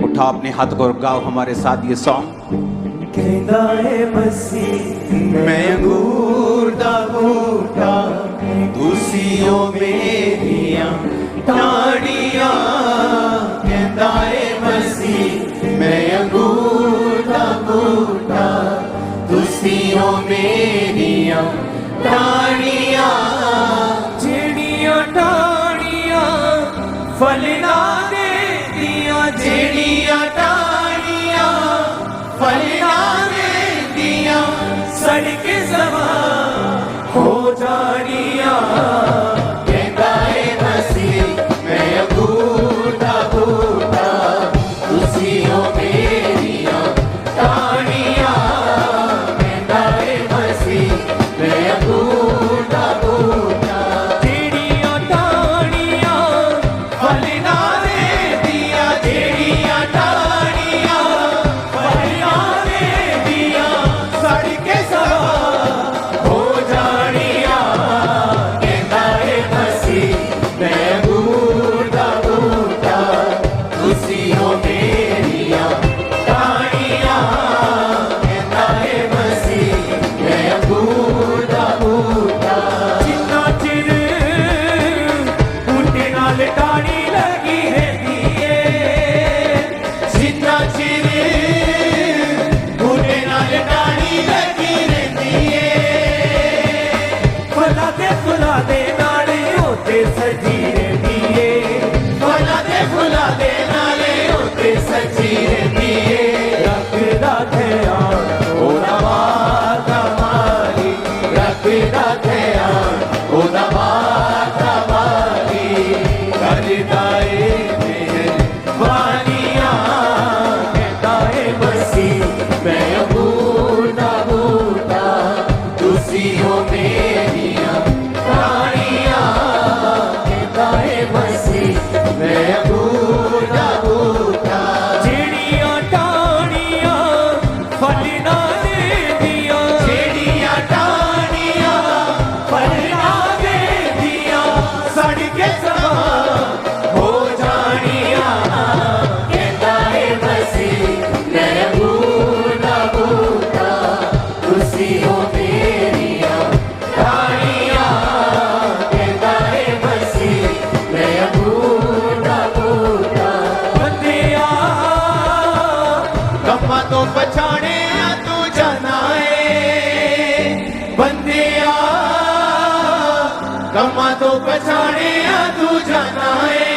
उठा अपने हाथ को गाओ हमारे साथ ये सॉन्ग। कहंदा है मसीह मैं अंगूर दा बूटा तुसियों मेरियां टाड़ियां। कहंदा है मसीह मैं अंगूर दा बूटा तुसियों मेरियां टाड़ियां। जेड़ियां टाड़ियां फल ना दे दिया, जेड़ियां टाड़ियां फल ना दे दिया, सड़क सवा हो जानियां। कहंदा है मसीह मैं अंगूर दा बूटा तुसियों मेरियां टाड़ियां। कहंदा है मसीह मैं अंगूर दा बूटा जेड़ियां टाड़ियां फल ना दे दिया, जेड़ियां टाड़ियां फल ना दे दिया, सड़क सवा हो जानियां। कहंदा है मसीह मैं अंगूर दा बूटा तुसियों मेरियां टाड़ियां। कहंदा है मसीह मैं अंगूर दा बूटा। जिन्ना चिर बूटे नाल टाड़ी लगी रहती है, जिन्ना चिर बूटे नाल टाड़ी लगी रहती है, फला दे नाल होते सजी रहती है। फुला दे नाले होते सजी रहती है। रखदा ध्यान ओदा वादा मारी, रखदा ध्यान ओदा वादा मारी, करदा ए मेहरबानियां। कहंदा है मसीह मैं अंगूर दा बूटा तुसियों मेरियां टाड़ियां। कहंदा है मसीह मैं अंगूर दा बूटा जेड़ियां टाड़ियां फल ना दे दिया, जेड़ियां टाड़ियां फल ना दे दिया, सड़क सवा हो जानियां। कहंदा है मसीह मैं अंगूर दा बूटा तुसियों मेरियां टाड़ियां। कहंदा है मसीह मैं अंगूर दा बूटा। बंदिया कम्मां तो पछाणे तू जाना है, बंदिया कम्मां तो पछाणे तू जाना है।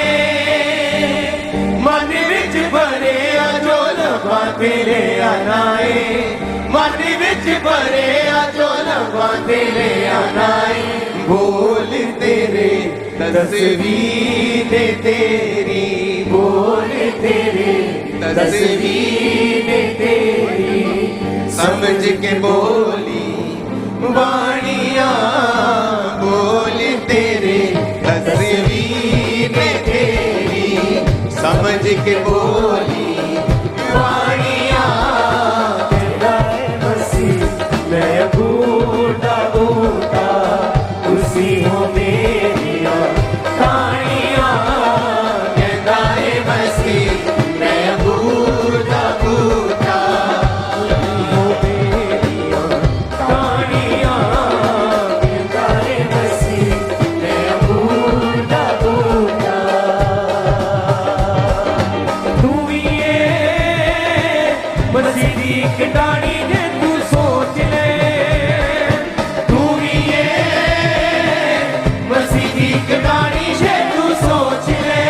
मन विच भरे जो लफा तेरे आना है, मन विच भरे जो लफा तेरे आना है। बोल तेरे तस्वीर तेरी, बोल तेरे तस्वीर तेरी, समझ के बोली वाणियां। बोल तेरे तस्वीर तेरी, समझ के बोली वाणियां। कहंदा है मसीह मैं अंगूर दा बूटा तुसियों मेरियां टाड़ियां। कहंदा है मसीह मैं अंगूर दा बूटा तुसियों मेरियां टाड़ियां। कहंदा है मसीह मैं अंगूर दा बूटा। तू भी मसीह दी कटाड़ी जे तू सोच ले, तू भी ये मसीह की कटानी से तू सोच ले।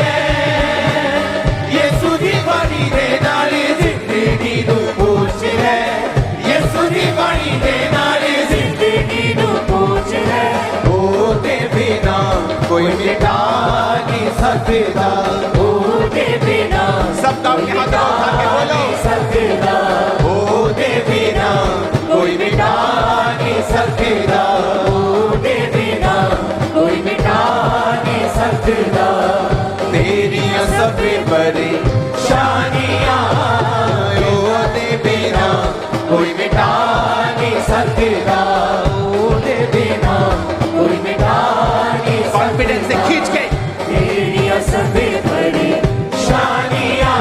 यीशु दी बाणी दे नाल जिंदगी नू पूछ ले, यीशु दी बाणी दे नाल जिंदगी नू पूछ ले। ओदे बिना कोई मिटा नहीं सकदा, ओदे बिना सबका हाथ उठा के बोलो सकदा। ओदे बिना कोई मिटा नहीं सकदा, ओदे बिना कोई मिटा नहीं सकदा। तेरियां सब परेशानियां ओदे बिना कोई मिटा नहीं सकदा, ओदे बिना कोई मिटा नहीं सकदा। कॉन्फिडेंस से खींच के तेरियां सब परेशानियां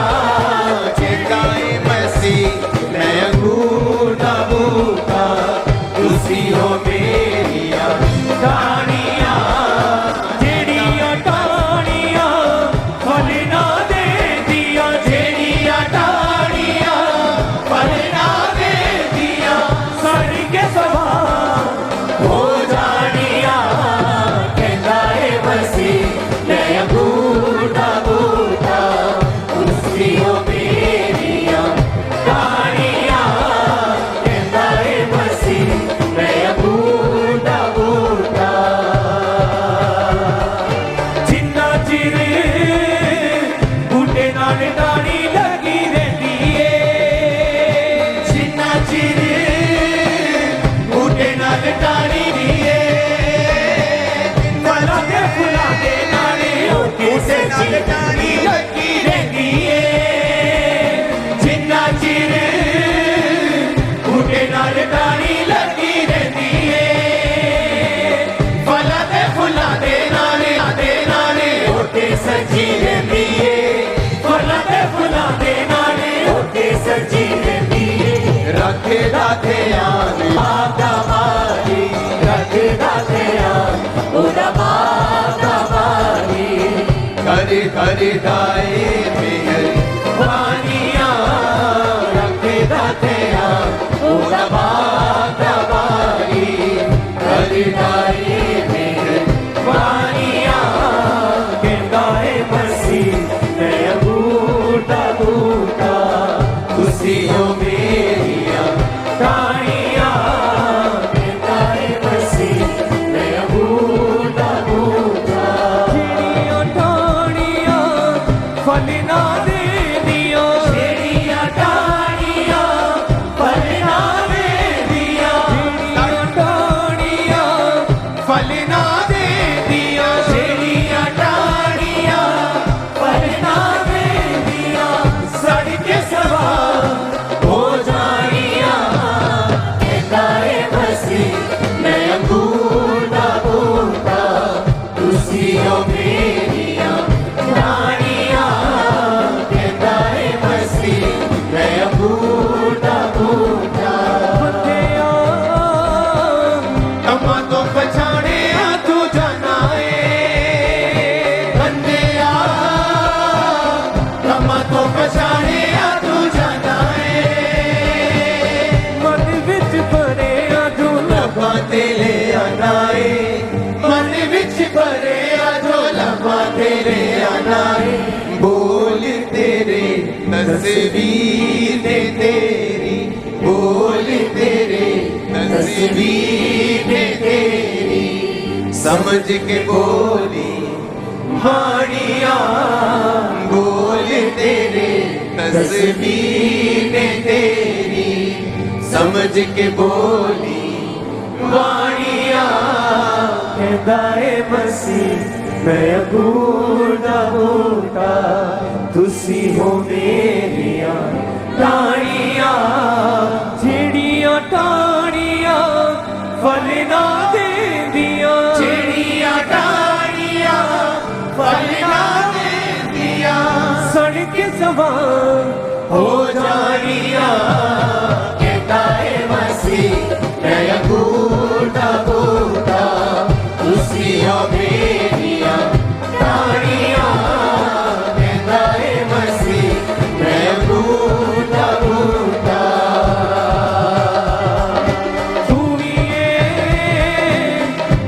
के नाल टाणी लगी रहंदी है जिन्ना चिर बूटे नाल टाणी लगी रहंदी है फलां ते फुल्लां दे नाले ओते सजी रहंदी है फुल्लां ते फुल्लां दे नाले ओते सजी रहंदी है रखदा ध्यान माता मारी रखदा ध्यान ओदा माता मारी कर दाए मेहर वानिया रखदा ध्यान ओदा माता मारी कर दाए मेहर वानिया कहंदा है मसीह मैं बूटा बूटा तुसी हो मेरिया टाणिया कहंदा है मसीह मैं बूटा बूटा ਜਿਹੜੀਆਂ ਟਾਹਣੀਆਂ ਫਲ ਨਾ ਦੇਂਦੀਆਂ ਜਿਹੜੀਆਂ ਟਾਹਣੀਆਂ ਫਲ ਨਾ ਦੇਂਦੀਆਂ ਜਿਹੜੀਆਂ ਟਾਹਣੀਆਂ फल ना दे दिया ਜਿਹੜੀਆਂ ਟਾਹਣੀਆਂ ਫਲ ਨਾ ਦੇਂਦੀਆਂ ਸੜ ਕੇ ਸਵਾ ਹੋ ਜਾਣੀਆਂ ਕਹਿੰਦਾ ਏ ਮਸੀਹ ਮੈਂ ਅੰਗੂਰ ਦਾ ਬੂਟਾ ਤੁਸੀਂ ਹੋ ਮੇਰੀਆਂ ਟਾਹਣੀਆਂ ਕਹਿੰਦਾ ਏ ਮਸੀਹ ਮੈਂ ਅੰਗੂਰ ਦਾ ਬੂਟਾ ਬੰਦਿਆਂ तमा तो पछाणे तू जाना है ਬੰਦਿਆਂ तमा तो पछाणे तू जाना है ਮਨ ਵਿੱਚ ਭਰਿਆ ਜੋ लबा ते ले आना है मन विच भरे जो लबा ते ले आना है बोल तेरे तस्वीर ने तेरी बोल तेरे तस्वीर ने तेरी समझ के बोली ਹਾਣੀਆਂ बोल तेरे तस्वीर ने तेरी समझ के बोली ਵਾਣੀਆਂ ਕਹਿੰਦਾ ਏ ਮਸੀਹ ਮੈਂ ਅੰਗੂਰ ਦਾ ਬੂਟਾ ਤੁਸੀਂ ਹੋ ਮੇਰੀਆਂ ਟਾਹਣੀਆਂ ਜਿਹੜੀਆਂ ਟਾਹਣੀਆਂ ਫਲ ਨਾ ਦੇਂਦੀਆਂ ਜਿਹੜੀਆਂ ਟਾਹਣੀਆਂ ਫਲ ਨਾ ਦੇਂਦੀਆਂ ਸੜ ਕੇ ਸਵਾ ਹੋ ਜਾਣੀਆਂ ਕਹਿੰਦਾ ਏ ਮਸੀਹ ਮੈਂ ਅੰਗੂਰ ਦਾ ਬੂਟਾ ਤੁਸੀਂ ਹੋ ਮੇਰੀਆਂ ਟਾਹਣੀਆਂ ਕਹਿੰਦਾ ਏ ਮਸੀਹ ਮੈਂ ਅੰਗੂਰ ਦਾ ਬੂਟਾ ਤੂੰ ਵੀ ਏ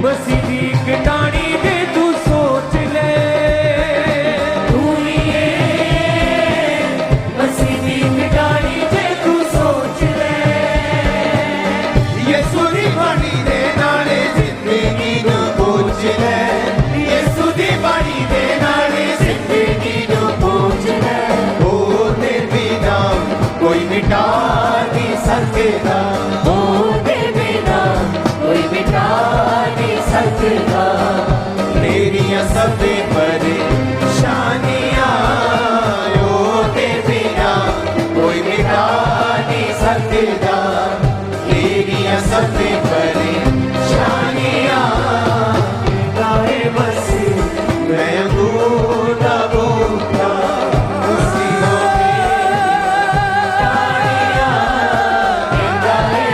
ਮਸੀਹ ਦੀ ਇੱਕ ਟਾਹਣੀ ਤੇ ਤੂੰ ਸੋਚ ਲੈ ਤੂੰ ਵੀ ਏ ਮਸੀਹ ਦੀ ਇੱਕ ਟਾਹਣੀ ਤੇ ਤੂੰ ਸੋਚ ਲੈ ਯਿਸੂ ਦੀ ਬਾਣੀ ਦੇ ਨਾਲੇ ਜ਼ਿੰਦਗੀ ਨੂੰ ਪੁੱਛ ਲੈ ਯਿਸੂ ਦੀ ਬਾਣੀ ਦੇ ਨਾਲੇ ਜ਼ਿੰਦਗੀ ਨੂੰ ਪੁੱਛ ਲੈ ਉਹਦੇ ਬਿਨਾ ਕੋਈ ਮਿਟਾ ਨਹੀਂ ਸਕਦਾ ਉਹਦੇ ਬਿਨਾ ਕੋਈ ਮਿਟਾ ਨਹੀਂ ਸਕਦਾ ਮੇਰੀਆਂ ਸਭੇ ਪਰੇਸ਼ਾਨੀਆਂ ਉਹਦੇ ਬਿਨਾ ਕੋਈ ਮਿਟਾ ਨਹੀਂ ਸਕਦਾ ਮੇਰੀਆਂ ਸਭੇ ਪਰੇਸ਼ਾਨੀਆਂ ਗਾਏ ਮਸੀਹ ਮੈਂ ਅੰਗੂਰ ਦਾ ਬੂਟਾ ਤੁਸੀਂ ਹੋ ਟਾਹਣੀਆਂ ਕਹਿੰਦਾ ਏ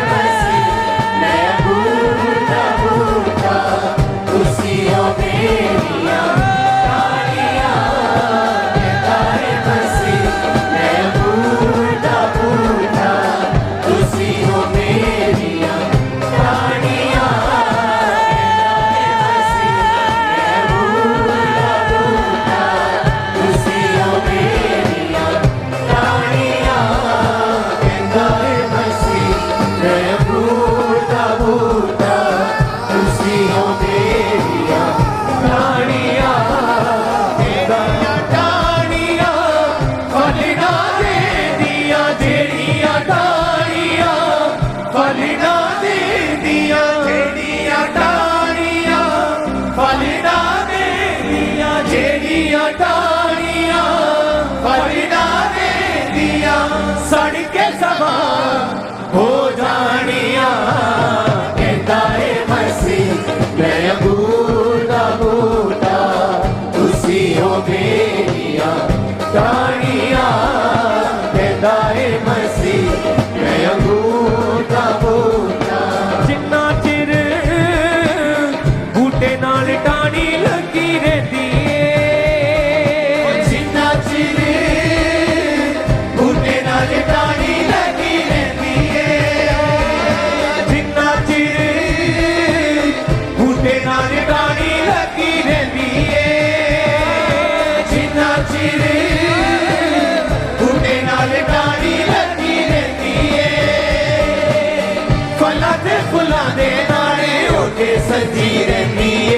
ਉੱਤੇ ਸੱਜੀ ਰਹਿੰਦੀ ਏ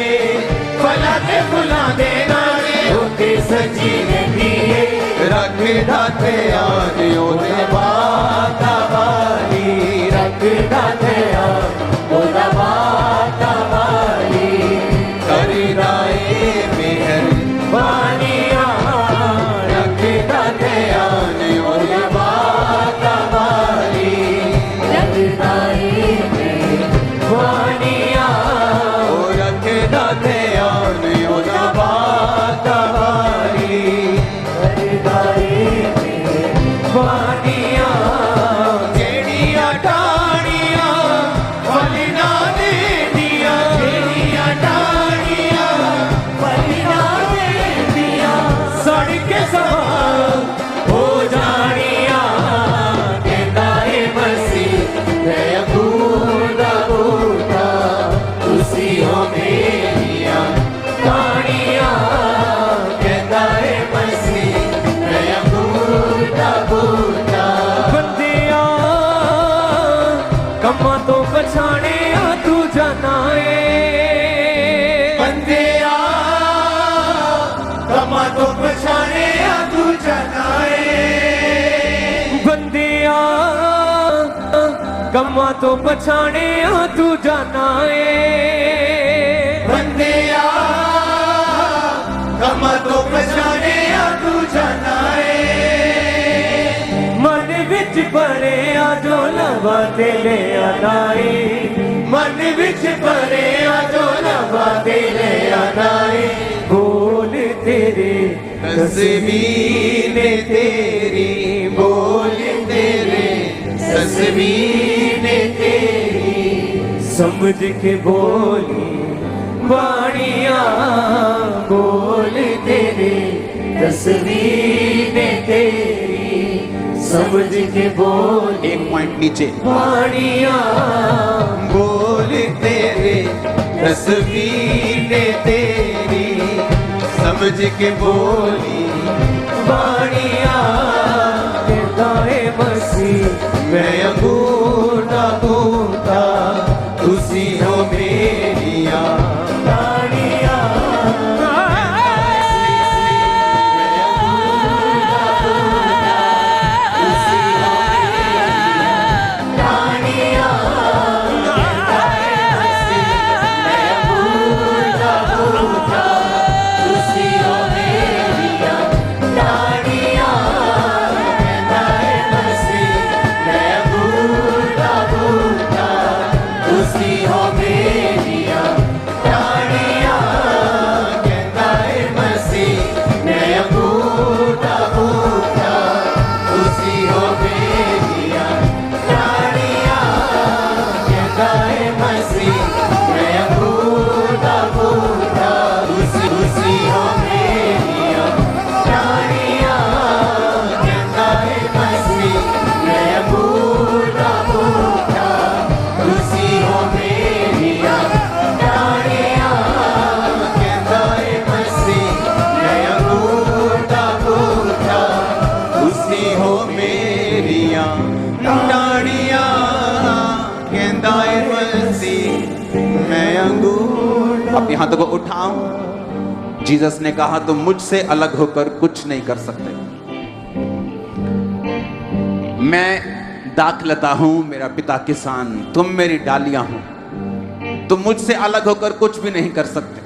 ਫਲਾਂ ਤੇ ਫੁੱਲਾਂ ਦੇ ਨਾਲ ਉੱਤੇ ਸਜੀ ਰਹਿੰਦੀ ਏ ਰੱਖਦਾ ਧਿਆਨ ਉਹਦੇ ਵਾਤਾਵਾਲੀ ਰੱਖਦਾ ਧਿਆਨ ਉਹਦਾ ਵਾਤਾਵਾਲੀ ਕਰਦਾ ਏ ਮਿਹਰ ਬਾਣੀਆਂ ਰੱਖਦਾ ਧਿਆਨ ਉਹਦੇ ਵਾਤਾਵਾਲੀ ਰੱਖਦਾ ਏ ਬਾਣੀਆਂ ਉਹ ਰੱਖਦਾ ਧਿਆਨ ਉਹਦਾ ਵਾਤਾਵਾਲੀ ਰੱਖਦਾ ਏ ਬਾਣੀਆਂ ਜਿਹੜੀਆਂ ਟਾਹਣੀਆਂ ਫਲ ਨਾ ਦੇਂਦੀਆਂ ਜਿਹੜੀਆਂ ਟਾਹਣੀਆਂ ਪਲੀਆਂ ਦੇਂਦੀਆਂ ਸੜ ਕੇ ਸਵਾ ਹੋ ਜਾਣੀਆਂ ਕਹਿੰਦਾ ਏ ਮਸੀਹ ਮੈਂ ਅੰਗੂਰ ਦਾ ਬੂਟਾ ਤੁਸੀਂ ਹੋ ਮੇਰੀਆਂ ਕਹਾਣੀਆਂ ਕਹਿੰਦਾ ਏ ਮਸੀਹ ਮੈਂ ਅੰਗੂਰ ਦਾ ਬੂਟਾ ਬੰਦਿਆਂ ਕੰਮਾਂ ਤੋਂ ਪਛਾਣਿਆ ਤੂੰ ਜਾਣਾ ਏ ਬੰਦਿਆ ਕਮਾਂ ਤੋਂ ਪਛਾਣਿਆ ਤੂੰ ਜਾਣਾ ਏ ਬੰਦਿਆਂ ਕੰਮਾਂ ਤੋਂ ਪਛਾਣਿਆ ਤੂੰ ਜਾਣਾ ਏ ਬੰਦਿਆ ਕਮਾਂ ਤੋਂ ਪਛਾਣਿਆ ਤੂੰ ਜਾਣਾ ਏ ਮਨ ਵਿੱਚ ਭਰਿਆ ਜੋ ਲਵਾ ਤੇ ਲਿਆ ਨਾਈ ਮਨ ਵਿੱਚ ਭਰਿਆ ਜੋ ਲਵਾ ਦੇ ਲਿਆ ਨਾਏ ਬੋਲ ਤੇਰੇ ਤਸਵੀਰ ਨੇ ਤੇਰੀ ਬੋਲ ਤੇਰੇ ਤਸਵੀਰ ਨੇ ਤੇਰੀ ਸਮਝ ਕੇ ਬੋਲੀ ਬਾਣੀਆਂ ਬੋਲ ਤੇਰੇ ਤਸਵੀਰ ਨੇ ਤੇਰੀ ਸਮਝ ਕੇ ਬੋਲ एक पॉइंट नीचे ਬਾਣੀਆਂ बोल तेरे तस्वीर ने तेरी समझ के बोली ਬਾਣੀਆਂ कहता है मसीह मैं अंगूर ना बूटा तुसी हो मेरिया ਬਾਣੀਆਂ अपने हाथों को उठाओ। जीसस ने कहा तुम मुझसे अलग होकर कुछ नहीं कर सकते। मैं दाखलता हूं, मेरा पिता किसान, तुम मेरी डालियां हो। तुम मुझसे अलग होकर कुछ भी नहीं कर सकते।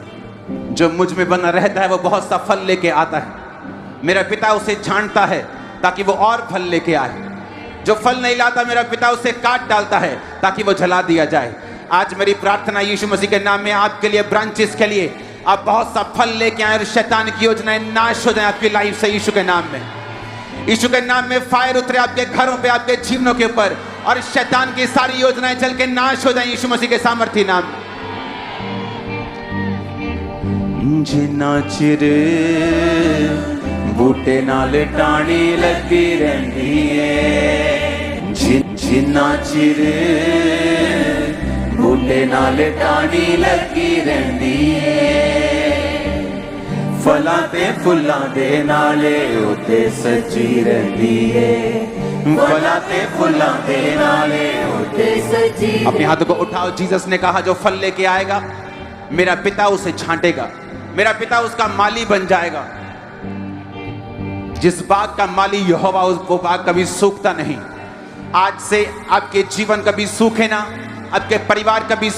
जो मुझ में बना रहता है वो बहुत सा फल लेके आता है। मेरा पिता उसे छांटता है ताकि वो और फल लेके आए। जो फल नहीं लाता मेरा पिता उसे काट डालता है ताकि वो जला दिया जाए। आज मेरी प्रार्थना यीशु मसीह के नाम में आपके लिए, ब्रांचेस के लिए, आप बहुत सा फल लेके आए और शैतान की योजनाएं नाश हो जाए आपकी लाइफ से यीशु के नाम में। यीशु के नाम में फायर उतरे आपके घरों पे, आपके जीवनों के ऊपर, और शैतान की सारी योजनाएं चल के नाश हो जाए यीशु मसीह के सामर्थ्य नाम में। जिन्ना चिर बूटे नाल टाणी लगी रहंदी है, जिन्ना चिर बूटे नाल टाणी लगी रहंदी है, फलां ते फुल्लां दे नाले उत्ते सजी रहिंदी है फलां ते फुल्लां दे नाले उत्ते सजी अपने हाथों को उठाओ। जीसस ने कहा जो फल लेके आएगा मेरा पिता उसे छांटेगा, मेरा पिता उसका माली बन जाएगा। जिस बाग का माली यहोवा, वो बाग कभी सूखता नहीं। आज से आपके जीवन कभी सूखे ना, आपके परिवार कभी